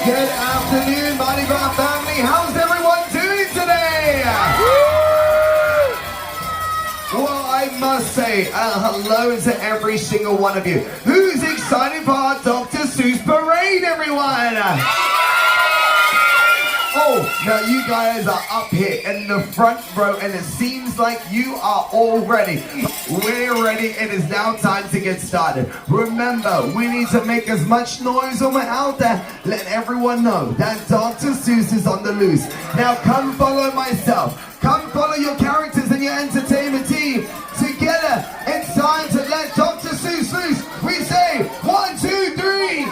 Good afternoon, Mardi Gras family. How's everyone doing today? Well, I must say hello to every single one of you. Who's excited for our Dr. Seuss parade, everyone? Oh, now you guys are up here in the front row and it seems like you are all ready. We're ready. It is now time to get started. Remember, we need to make as much noise when we're out there. Let everyone know that Dr. Seuss is on the loose. Now come follow myself. Come follow your characters and your entertainment team. Together, it's time to let Dr. Seuss loose. We say 1, 2, 3.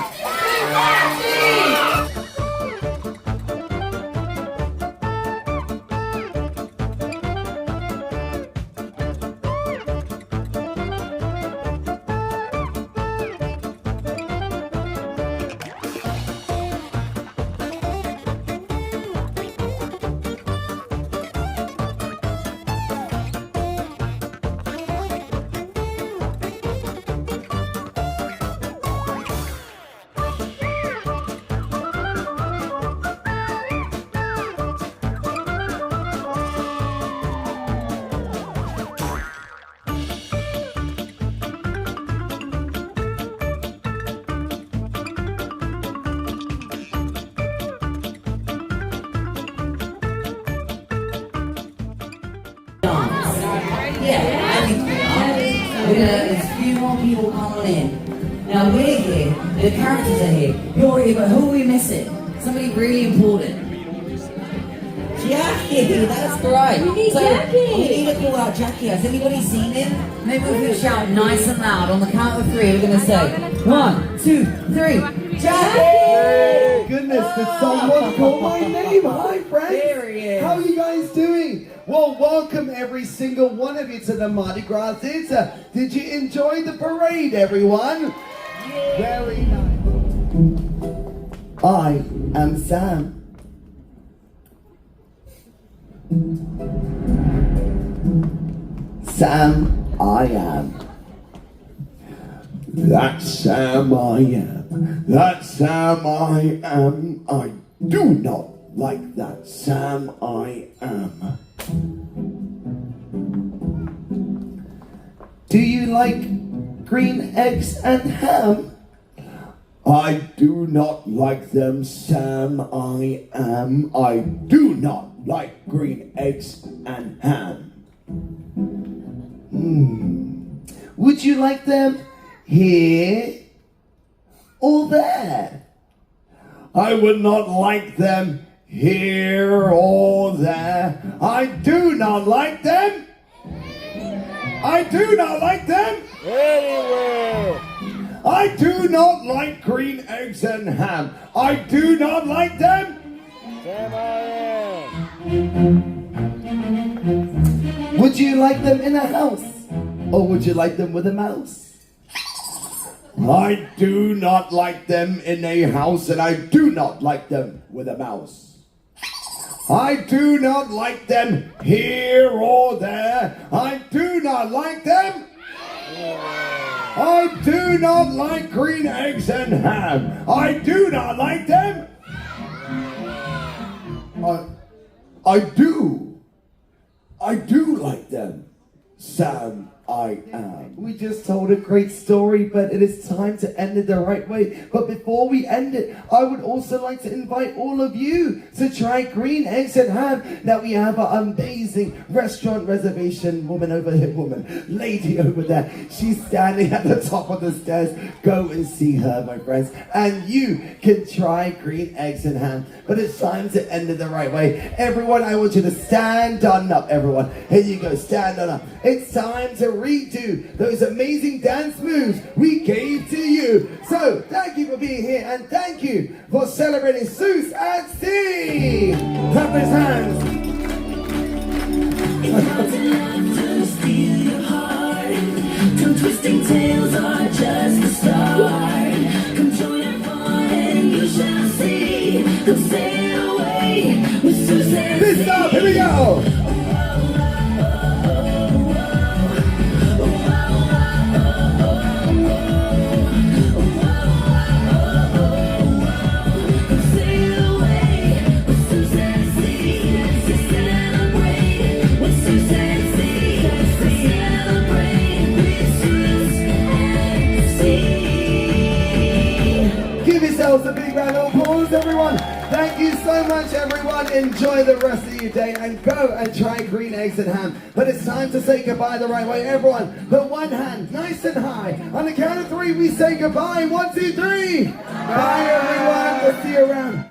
There's a few more people coming in. Now we're here, the characters are here. You're here, but who are we missing? Somebody really important. Jackie, that's right. We need Jackie. We need to call out Jackie. Has anybody seen him? Maybe we can shout nice and loud. On the count of 3, we're going to say 1, 2, 3. Jackie! Goodness, did someone call my name? Hi, friends. There he is. How are you guys doing? Well, welcome every single one of you to the Mardi Gras Theatre. Did you enjoy the parade, everyone? Yeah. Very nice. I am Sam. Sam, I am. That's Sam, I am. That's Sam, I am. I do not like that Sam, I am. Do you like green eggs and ham? I do not like them, Sam, I am. I do not like green eggs and ham. Would you like them here or there? I would not like them here or there. I do not like them. I do not like them anywhere. I do not like green eggs and ham. I do not like them. Would you like them in a house? Or would you like them with a mouse? I do not like them in a house, and I do not like them with a mouse. I do not like them here or there. I do not like them. I do not like green eggs and ham. I do not like them. I do like them. Sam, I am. We just told a great story, but it is time to end it the right way. But before we end it, I would also like to invite all of you to try green eggs and ham. Now we have an amazing restaurant reservation woman over here, lady over there. She's standing at the top of the stairs. Go and see her, my friends. And you can try green eggs and ham. But it's time to end it the right way. Everyone, I want you to stand on up, everyone. Here you go, stand on up. It's time to redo those amazing dance moves we gave to you. So, thank you for being here and thank you for celebrating Seuss at Sea. Clap his hands. To steal your heart. Tongue twisting tales are just the start. Come join our fun and you shall see. Come sail away with Seuss at Sea. Listen up, here we go. Come sail enjoy the rest of your day and go and try green eggs and ham. But it's time to say goodbye the right way. Everyone, put one hand nice and high. On the count of 3, we say goodbye. 1, 2, 3. Bye, everyone. We'll see you around.